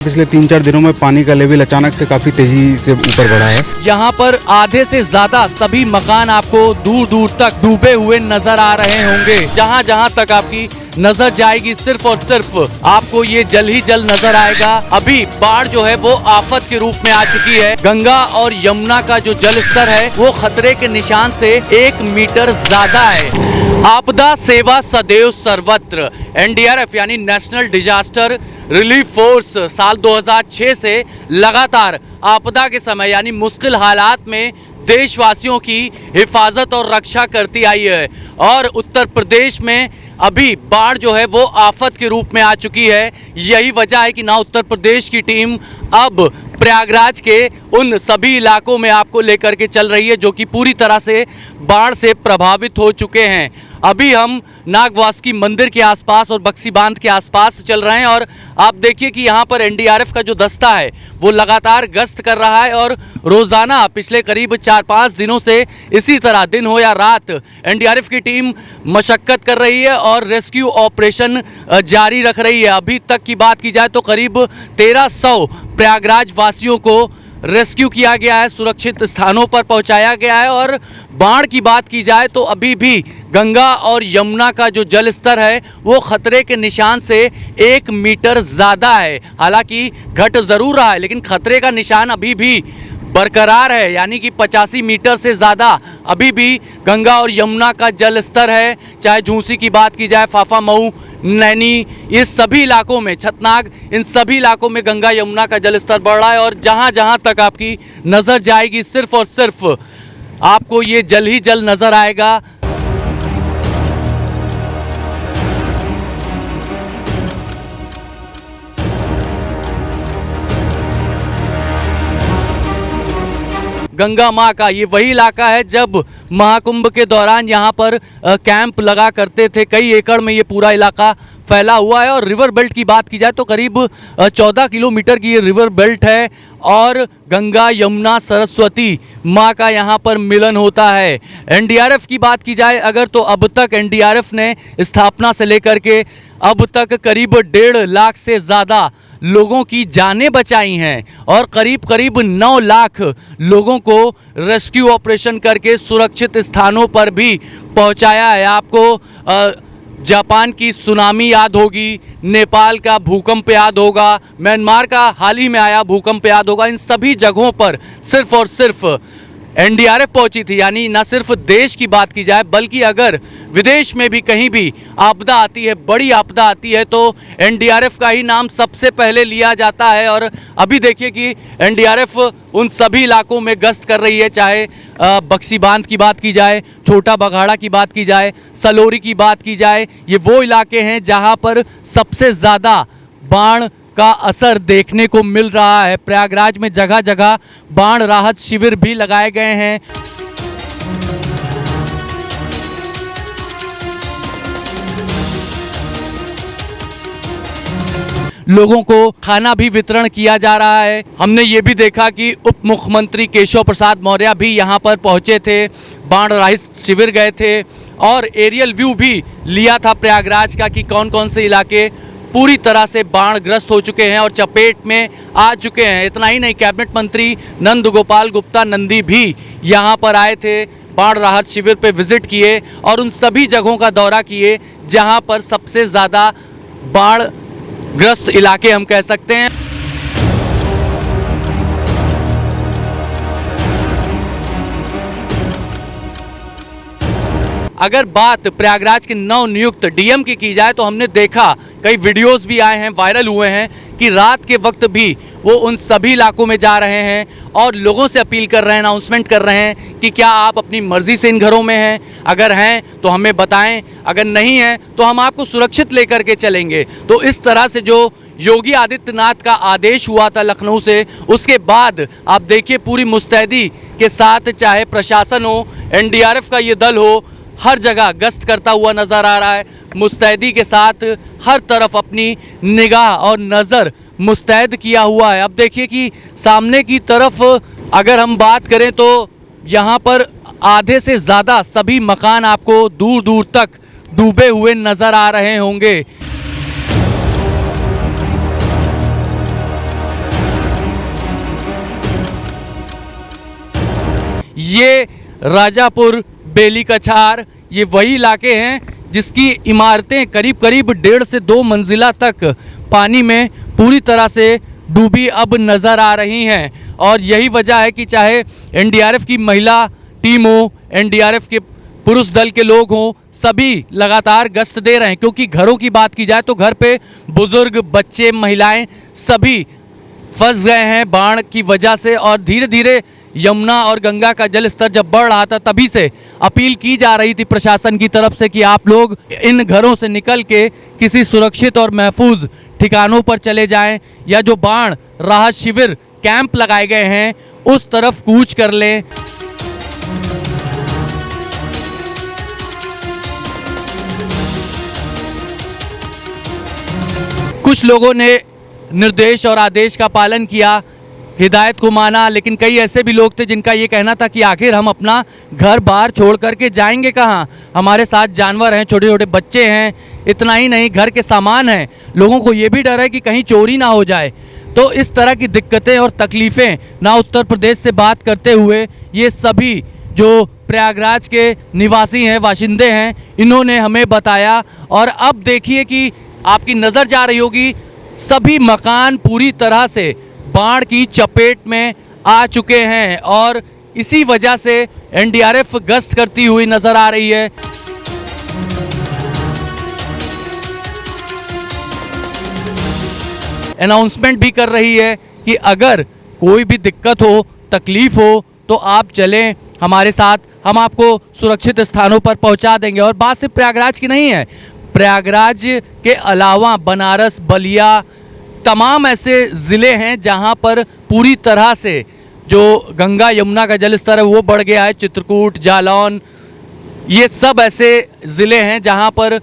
पिछले 3-4 दिनों में पानी का लेवल अचानक से काफी तेजी से ऊपर बढ़ा है। यहाँ पर आधे से ज्यादा सभी मकान आपको दूर दूर तक डूबे हुए नजर आ रहे होंगे। जहाँ जहाँ तक आपकी नजर जाएगी सिर्फ और सिर्फ आपको ये जल ही जल नजर आएगा। अभी बाढ़ जो है वो आफत के रूप में आ चुकी है। गंगा और यमुना का जो जल स्तर है वो खतरे के निशान से 1 मीटर ज्यादा है। आपदा सेवा सदैव सर्वत्र एनडीआरएफ यानी नेशनल डिजास्टर रिलीफ फोर्स साल 2006 से लगातार आपदा के समय यानी मुश्किल हालात में देशवासियों की हिफाजत और रक्षा करती आई है। और उत्तर प्रदेश में अभी बाढ़ जो है वो आफत के रूप में आ चुकी है। यही वजह है कि ना उत्तर प्रदेश की टीम अब प्रयागराज के उन सभी इलाकों में आपको लेकर के चल रही है जो कि पूरी तरह से बाढ़ से प्रभावित हो चुके हैं। अभी हम नागवासुकी मंदिर के आसपास और बक्सी बांध के आसपास चल रहे हैं और आप देखिए कि यहाँ पर एनडीआरएफ का जो दस्ता है वो लगातार गश्त कर रहा है और रोज़ाना पिछले करीब 4-5 दिनों से इसी तरह दिन हो या रात एनडीआरएफ की टीम मशक्कत कर रही है और रेस्क्यू ऑपरेशन जारी रख रही है। अभी तक की बात की जाए तो करीब 1300 प्रयागराज वासियों को रेस्क्यू किया गया है, सुरक्षित स्थानों पर पहुंचाया गया है। और बाढ़ की बात की जाए तो अभी भी गंगा और यमुना का जो जल स्तर है वो खतरे के निशान से 1 मीटर ज़्यादा है। हालांकि घट ज़रूर रहा है लेकिन खतरे का निशान अभी भी बरकरार है, यानी कि 85 मीटर से ज़्यादा अभी भी गंगा और यमुना का जल स्तर है। चाहे झूंसी की बात की जाए, फाफा मऊ, नैनी, ये सभी इलाकों में, छतनाग, इन सभी इलाकों में गंगा यमुना का जल स्तर बढ़ रहा है। और जहाँ जहाँ तक आपकी नज़र जाएगी सिर्फ और सिर्फ आपको ये जल ही जल नज़र आएगा। गंगा माँ का ये वही इलाका है जब महाकुंभ के दौरान यहाँ पर कैंप लगा करते थे। कई एकड़ में ये पूरा इलाका फैला हुआ है। और रिवर बेल्ट की बात की जाए तो करीब 14 किलोमीटर की ये रिवर बेल्ट है और गंगा यमुना सरस्वती माँ का यहाँ पर मिलन होता है। एनडीआरएफ की बात की जाए अगर तो अब तक एनडीआरएफ ने स्थापना से लेकर के अब तक करीब 1.5 लाख से ज़्यादा लोगों की जानें बचाई हैं और करीब 9 लाख लोगों को रेस्क्यू ऑपरेशन करके सुरक्षित स्थानों पर भी पहुंचाया है। आपको जापान की सुनामी याद होगी, नेपाल का भूकंप याद होगा, म्यांमार का हाल ही में आया भूकंप याद होगा। इन सभी जगहों पर सिर्फ और सिर्फ एनडीआरएफ पहुंची थी। यानी न सिर्फ देश की बात की जाए बल्कि अगर विदेश में भी कहीं भी आपदा आती है, बड़ी आपदा आती है, तो एनडीआरएफ का ही नाम सबसे पहले लिया जाता है। और अभी देखिए कि एनडीआरएफ उन सभी इलाकों में गश्त कर रही है, चाहे बक्सी बांध की बात की जाए, छोटा बघाड़ा की बात की जाए, सलोरी की बात की जाए। ये वो इलाके हैं जहां पर सबसे ज़्यादा बाढ़ का असर देखने को मिल रहा है। प्रयागराज में जगह जगह बाढ़ राहत शिविर भी लगाए गए हैं। लोगों को खाना भी वितरण किया जा रहा है। हमने ये भी देखा कि उप मुख्यमंत्री केशव प्रसाद मौर्य भी यहाँ पर पहुँचे थे, बाढ़ राहत शिविर गए थे और एरियल व्यू भी लिया था प्रयागराज का कि कौन कौन से इलाके पूरी तरह से बाढ़ग्रस्त हो चुके हैं और चपेट में आ चुके हैं। इतना ही नहीं, कैबिनेट मंत्री नंद गोपाल गुप्ता नंदी भी यहाँ पर आए थे, बाढ़ राहत शिविर पे विजिट किए और उन सभी जगहों का दौरा किए जहाँ पर सबसे ज़्यादा बाढ़ग्रस्त इलाके हम कह सकते हैं। अगर बात प्रयागराज के नवनियुक्त डीएम की जाए तो हमने देखा, कई वीडियोस भी आए हैं, वायरल हुए हैं कि रात के वक्त भी वो उन सभी इलाकों में जा रहे हैं और लोगों से अपील कर रहे हैं, अनाउंसमेंट कर रहे हैं कि क्या आप अपनी मर्जी से इन घरों में हैं, अगर हैं तो हमें बताएं, अगर नहीं हैं तो हम आपको सुरक्षित लेकर के चलेंगे। तो इस तरह से जो योगी आदित्यनाथ का आदेश हुआ था लखनऊ से, उसके बाद आप देखिए पूरी मुस्तैदी के साथ चाहे प्रशासन हो, एनडीआरएफ का ये दल हो, हर जगह गश्त करता हुआ नज़र आ रहा है। मुस्तैदी के साथ हर तरफ अपनी निगाह और नज़र मुस्तैद किया हुआ है। अब देखिए कि सामने की तरफ अगर हम बात करें तो यहाँ पर आधे से ज़्यादा सभी मकान आपको दूर दूर तक डूबे हुए नज़र आ रहे होंगे। ये राजापुर, बेली कछार, ये वही इलाके हैं जिसकी इमारतें करीब करीब 1.5 से 2 मंजिला तक पानी में पूरी तरह से डूबी अब नज़र आ रही हैं। और यही वजह है कि चाहे एनडीआरएफ की महिला टीम हो, एनडीआरएफ के पुरुष दल के लोग हों, सभी लगातार गश्त दे रहे हैं। क्योंकि घरों की बात की जाए तो घर पे बुजुर्ग, बच्चे, महिलाएं सभी फंस गए हैं बाढ़ की वजह से। और धीरे धीरे यमुना और गंगा का जल स्तर जब बढ़ रहा था, तभी से अपील की जा रही थी प्रशासन की तरफ से कि आप लोग इन घरों से निकल के किसी सुरक्षित और महफूज ठिकानों पर चले जाएं, या जो बाढ़ राहत शिविर कैंप लगाए गए हैं उस तरफ कूच कर लें। कुछ लोगों ने निर्देश और आदेश का पालन किया, हिदायत को माना, लेकिन कई ऐसे भी लोग थे जिनका ये कहना था कि आखिर हम अपना घर बार छोड़ करके जाएंगे कहाँ। हमारे साथ जानवर हैं, छोटे छोटे बच्चे हैं, इतना ही नहीं घर के सामान हैं। लोगों को ये भी डर है कि कहीं चोरी ना हो जाए। तो इस तरह की दिक्कतें और तकलीफ़ें ना उत्तर प्रदेश से बात करते हुए ये सभी जो प्रयागराज के निवासी हैं, वाशिंदे हैं, इन्होंने हमें बताया। और अब देखिए कि आपकी नज़र जा रही होगी, सभी मकान पूरी तरह से बाढ़ की चपेट में आ चुके हैं और इसी वजह से एनडीआरएफ गश्त करती हुई नज़र आ रही है। अनाउंसमेंट भी कर रही है कि अगर कोई भी दिक्कत हो, तकलीफ हो तो आप चलें हमारे साथ, हम आपको सुरक्षित स्थानों पर पहुंचा देंगे। और बात सिर्फ प्रयागराज की नहीं है, प्रयागराज के अलावा बनारस, बलिया, तमाम ऐसे ज़िले हैं जहां पर पूरी तरह से जो गंगा यमुना का जल स्तर है वो बढ़ गया है। चित्रकूट, जालौन, ये सब ऐसे ज़िले हैं जहां पर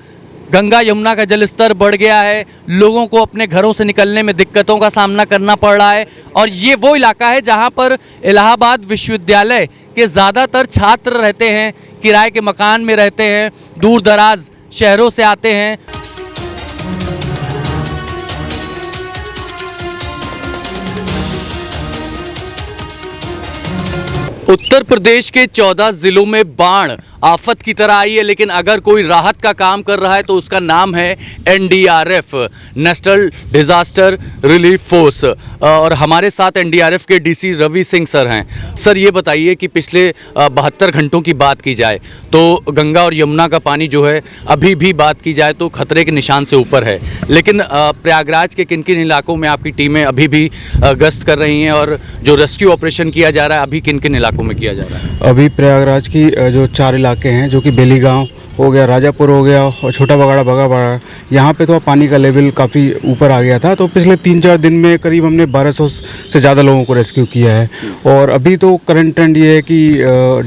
गंगा यमुना का जल स्तर बढ़ गया है। लोगों को अपने घरों से निकलने में दिक्कतों का सामना करना पड़ रहा है। और ये वो इलाका है जहां पर इलाहाबाद विश्वविद्यालय के ज़्यादातर छात्र रहते हैं, किराए के मकान में रहते हैं, दूर दराज शहरों से आते हैं। उत्तर प्रदेश के 14 जिलों में बाढ़ आफत की तरह आई है, लेकिन अगर कोई राहत का काम कर रहा है तो उसका नाम है NDRF, national disaster relief force. और हमारे साथ एनडीआरएफ के डीसी रवि सिंह सर हैं। सर ये बताइए कि पिछले 72 घंटों की बात की जाए तो गंगा और यमुना का पानी जो है अभी भी बात की जाए तो खतरे के निशान से ऊपर है, लेकिन प्रयागराज के किन किन इलाकों में आपकी टीमें अभी भी गश्त कर रही हैं और जो रेस्क्यू ऑपरेशन किया जा रहा है अभी किन किन इलाकों में किया जा रहा है? अभी प्रयागराज की जो 4 इलाके हैं, जो कि बेली गांव हो गया, राजापुर हो गया और छोटा बगाड़ा, बगा बगाड़ा, यहाँ पे तो पानी का लेवल काफ़ी ऊपर आ गया था। तो पिछले 3-4 दिन में करीब हमने 1200 से ज़्यादा लोगों को रेस्क्यू किया है। और अभी तो करंट ट्रेंड ये है कि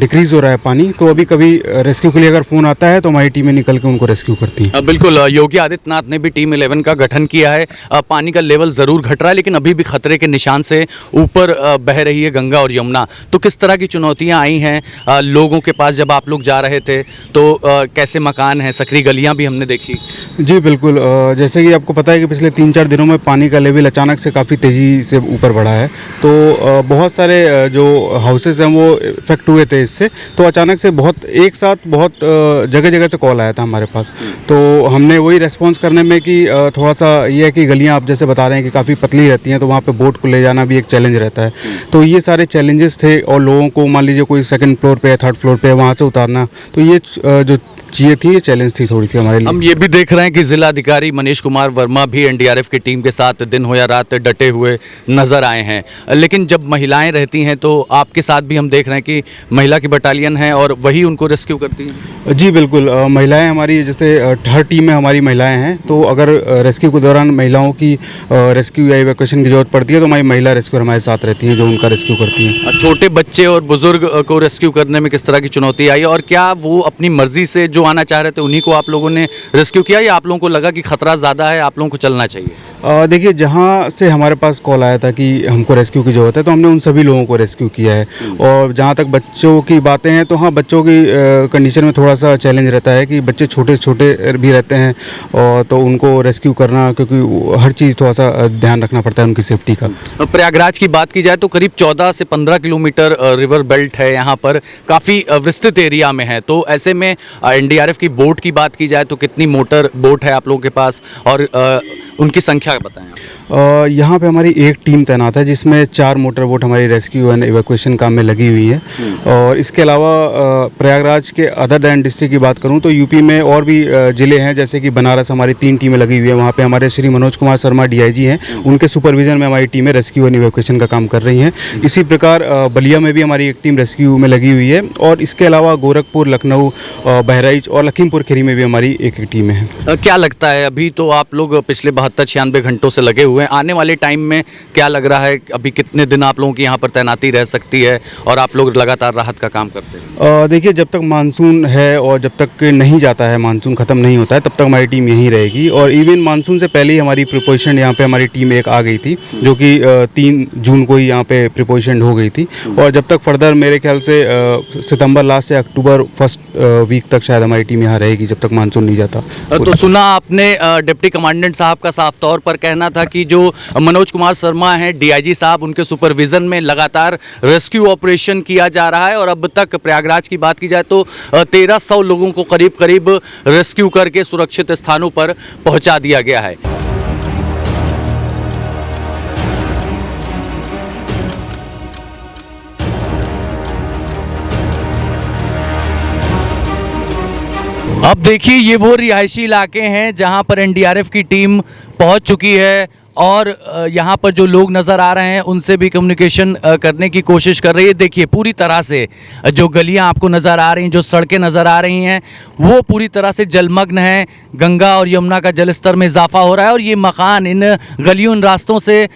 डिक्रीज़ हो रहा है पानी। तो अभी कभी रेस्क्यू के लिए अगर फ़ोन आता है तो हमारी टीमें निकल के उनको रेस्क्यू करती हैं। बिल्कुल, योगी आदित्यनाथ ने भी टीम 11 का गठन किया है। पानी का लेवल ज़रूर घट रहा है, लेकिन अभी भी खतरे के निशान से ऊपर बह रही है गंगा और यमुना। तो किस तरह की चुनौतियाँ आई हैं लोगों के पास जब आप लोग जा रहे थे? तो कैसे मकान हैं, सकरी गलियां भी हमने देखी। जी बिल्कुल, जैसे कि आपको पता है कि पिछले 3-4 दिनों में पानी का लेवल अचानक से काफ़ी तेज़ी से ऊपर बढ़ा है। तो बहुत सारे जो हाउसेस हैं वो इफेक्ट हुए थे इससे। तो अचानक से बहुत एक साथ बहुत जगह जगह से कॉल आया था हमारे पास। तो हमने वही रेस्पॉन्स करने में कि थोड़ा सा ये है कि गलियाँ आप जैसे बता रहे हैं कि काफ़ी पतली रहती हैं, तो वहाँ पर बोट को ले जाना भी एक चैलेंज रहता है। तो ये सारे चैलेंजेस थे। और लोगों को मान लीजिए कोई 2nd फ्लोर पे या 3rd फ्लोर पे वहाँ से उतारना, तो ये जो चीज़ें थी, ये चैलेंज थी थोड़ी सी हमारे लिए। हम ये भी देख रहे हैं कि जिलाधिकारी मनीष कुमार वर्मा भी एनडीआरएफ की टीम के साथ दिन हो या रात डटे हुए नजर आए हैं। लेकिन जब महिलाएं रहती हैं तो आपके साथ भी हम देख रहे हैं कि महिला की बटालियन है और वही उनको रेस्क्यू करती हैं। जी बिल्कुल, महिलाएं हमारी जैसे हर टीम में हमारी महिलाएं हैं। तो अगर रेस्क्यू के दौरान महिलाओं की रेस्क्यू या इवैक्यूएशन की जरूरत पड़ती है तो हमारी महिला रेस्क्यू हमारे साथ रहती हैं, जो उनका रेस्क्यू करती हैं। छोटे बच्चे और बुजुर्ग को रेस्क्यू करने में किस तरह की चुनौती आई और क्या वो अपनी मर्जी से जो आना चाह रहे थे उन्हीं को आप लोगों ने रेस्क्यू किया, या आप लोगों को लगा कि खतरा ज़्यादा है, आप लोगों को चलना चाहिए? देखिए, जहाँ से हमारे पास कॉल आया था कि हमको रेस्क्यू की ज़रूरत है, तो हमने उन सभी लोगों को रेस्क्यू किया है। और जहाँ तक बच्चों की बातें हैं, तो हाँ, बच्चों की कंडीशन में थोड़ा सा चैलेंज रहता है कि बच्चे छोटे छोटे भी रहते हैं, और तो उनको रेस्क्यू करना, क्योंकि हर चीज़ थोड़ा सा ध्यान रखना पड़ता है उनकी सेफ्टी का। प्रयागराज की बात की जाए तो करीब 14 से 15 किलोमीटर रिवर बेल्ट है, यहाँ पर काफ़ी विस्तृत एरिया में है। तो ऐसे में एनडीआरएफ की बोट की बात की जाए तो कितनी मोटर बोट है आप लोगों के पास, और उनकी संख्या बताएं आप। यहाँ पे हमारी एक टीम तैनात है, जिसमें 4 मोटर बोट हमारी रेस्क्यू एंड इवैक्यूएशन काम में लगी हुई है। और इसके अलावा प्रयागराज के अदर दैन डिस्ट्रिक्ट की बात करूँ तो यूपी में और भी ज़िले हैं, जैसे कि बनारस हमारी 3 टीमें लगी हुई है। वहाँ पे हमारे श्री मनोज कुमार शर्मा डीआईजी हैं, उनके सुपरविजन में हमारी टीमें रेस्क्यू एंड इवैक्यूएशन का काम कर रही हैं। इसी प्रकार बलिया में भी हमारी एक टीम रेस्क्यू में लगी हुई है। और इसके अलावा गोरखपुर, लखनऊ, बहराइच और लखीमपुर खीरी में भी हमारी एक टीमें हैं। क्या लगता है, अभी तो आप लोग पिछले 72-96 घंटों से लगे हुए हैं, आने वाले टाइम में क्या लग रहा है, अभी कितने दिन आप लोगों की यहाँ पर तैनाती रह सकती है और आप लोग लगातार राहत का काम करते हैं? देखिए, जब तक मानसून है और जब तक नहीं जाता है, मानसून ख़त्म नहीं होता है, तब तक हमारी टीम यहीं रहेगी। और इवन मानसून से पहले ही हमारी प्रिपोजिशन यहाँ पे हमारी टीम एक आ गई थी, जो कि 3 जून को ही यहाँ पे प्रिपोजिशन हो गई थी। और जब तक फर्दर मेरे ख्याल से सितंबर लास्ट से अक्टूबर फर्स्ट वीक तक शायद हमारी टीम यहाँ रहेगी, जब तक मानसून नहीं जाता। तो सुना आपने डिप्टी कमांडेंट साहब का साफ तौर पर कहना था कि जो मनोज कुमार शर्मा हैं डीआईजी साहब, उनके सुपरविजन में लगातार रेस्क्यू ऑपरेशन किया जा रहा है। और अब तक प्रयागराज की बात की जाए तो 1300 लोगों को करीब करीब रेस्क्यू करके सुरक्षित स्थानों पर पहुंचा दिया गया है। अब देखिए, ये वो रिहायशी इलाके हैं जहां पर एनडीआरएफ की टीम पहुंच चुकी है, और यहाँ पर जो लोग नज़र आ रहे हैं उनसे भी कम्युनिकेशन करने की कोशिश कर रही है। देखिए, पूरी तरह से जो गलियाँ आपको नज़र आ रही हैं, जो सड़कें नज़र आ रही हैं, वो पूरी तरह से जलमग्न हैं। गंगा और यमुना का जलस्तर में इजाफा हो रहा है, और ये मकान, इन गलियों, इन रास्तों से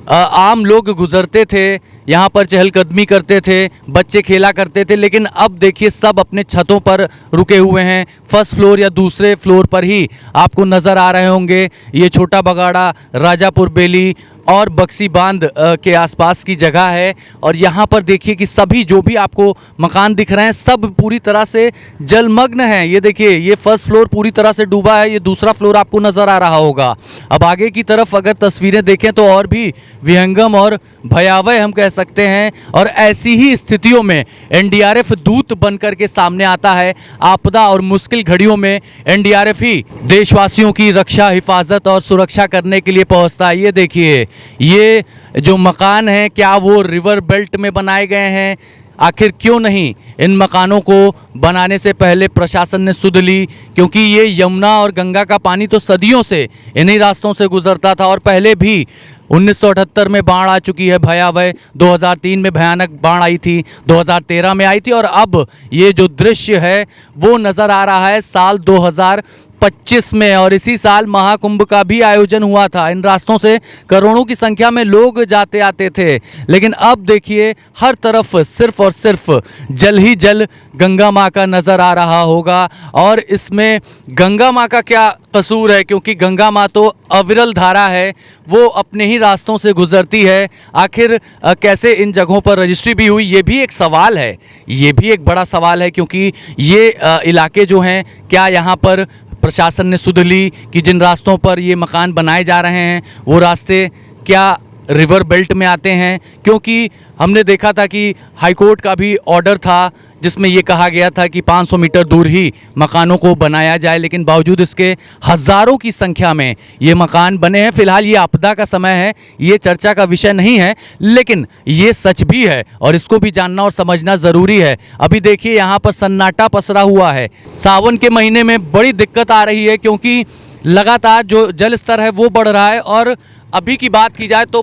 आम लोग गुजरते थे, यहाँ पर चहलकदमी करते थे, बच्चे खेला करते थे। लेकिन अब देखिए, सब अपने छतों पर रुके हुए हैं। फर्स्ट फ्लोर या दूसरे फ्लोर पर ही आपको नज़र आ रहे होंगे ये छोटा बगाड़ा, राजापुर बेली और बक्सी बांध के आसपास की जगह है। और यहाँ पर देखिए कि सभी जो भी आपको मकान दिख रहे हैं, सब पूरी तरह से जलमग्न हैं। ये देखिए, ये फर्स्ट फ्लोर पूरी तरह से डूबा है, ये दूसरा फ्लोर आपको नज़र आ रहा होगा। अब आगे की तरफ अगर तस्वीरें देखें तो और भी विहंगम और भयावह हम कह सकते हैं। और ऐसी ही स्थितियों में एनडीआरएफ दूत बनकर के सामने आता है। आपदा और मुश्किल घड़ियों में एनडीआरएफ ही देशवासियों की रक्षा, हिफाजत और सुरक्षा करने के लिए पहुंचता है। ये देखिए, ये जो मकान हैं, क्या वो रिवर बेल्ट में बनाए गए हैं? आखिर क्यों नहीं इन मकानों को बनाने से पहले प्रशासन ने सुध ली? क्योंकि ये यमुना और गंगा का पानी तो सदियों से इन्हीं रास्तों से गुजरता था, और पहले भी 1978 में बाढ़ आ चुकी है भयावह, 2003 में भयानक बाढ़ आई थी, 2013 में आई थी, और अब ये जो दृश्य है वो नज़र आ रहा है साल 2025 में। और इसी साल महाकुंभ का भी आयोजन हुआ था। इन रास्तों से करोड़ों की संख्या में लोग जाते आते थे। लेकिन अब देखिए, हर तरफ सिर्फ और सिर्फ जल ही जल गंगा माँ का नज़र आ रहा होगा। और इसमें गंगा माँ का क्या कसूर है? क्योंकि गंगा माँ तो अविरल धारा है, वो अपने ही रास्तों से गुजरती है। आखिर कैसे इन जगहों पर रजिस्ट्री भी हुई, ये भी एक सवाल है, ये भी एक बड़ा सवाल है। क्योंकि ये इलाके जो हैं, क्या यहाँ पर प्रशासन ने सुध ली कि जिन रास्तों पर ये मकान बनाए जा रहे हैं वो रास्ते क्या रिवर बेल्ट में आते हैं? क्योंकि हमने देखा था कि हाईकोर्ट का भी ऑर्डर था जिसमें ये कहा गया था कि 500 मीटर दूर ही मकानों को बनाया जाए, लेकिन बावजूद इसके हज़ारों की संख्या में ये मकान बने हैं। फिलहाल ये आपदा का समय है, ये चर्चा का विषय नहीं है, लेकिन ये सच भी है और इसको भी जानना और समझना ज़रूरी है। अभी देखिए, यहाँ पर सन्नाटा पसरा हुआ है। सावन के महीने में बड़ी दिक्कत आ रही है, क्योंकि लगातार जो जल स्तर है वो बढ़ रहा है। और अभी की बात की जाए तो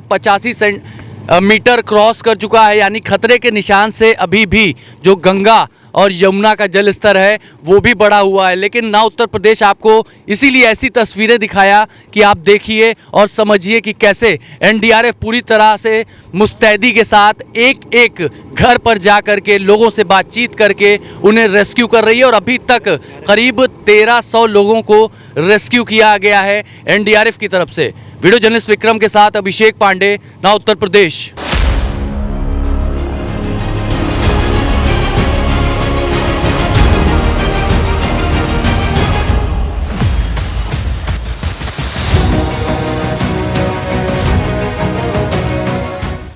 मीटर क्रॉस कर चुका है, यानी खतरे के निशान से अभी भी जो गंगा और यमुना का जल स्तर है वो भी बढ़ा हुआ है। लेकिन ना उत्तर प्रदेश आपको इसीलिए ऐसी तस्वीरें दिखाया कि आप देखिए और समझिए कि कैसे एनडीआरएफ पूरी तरह से मुस्तैदी के साथ एक एक घर पर जा कर के लोगों से बातचीत करके उन्हें रेस्क्यू कर रही है। और अभी तक करीब 1300 लोगों को रेस्क्यू किया गया है एनडीआरएफ की तरफ से। वीडियो जर्नलिस्ट विक्रम के साथ अभिषेक पांडे, ना उत्तर प्रदेश।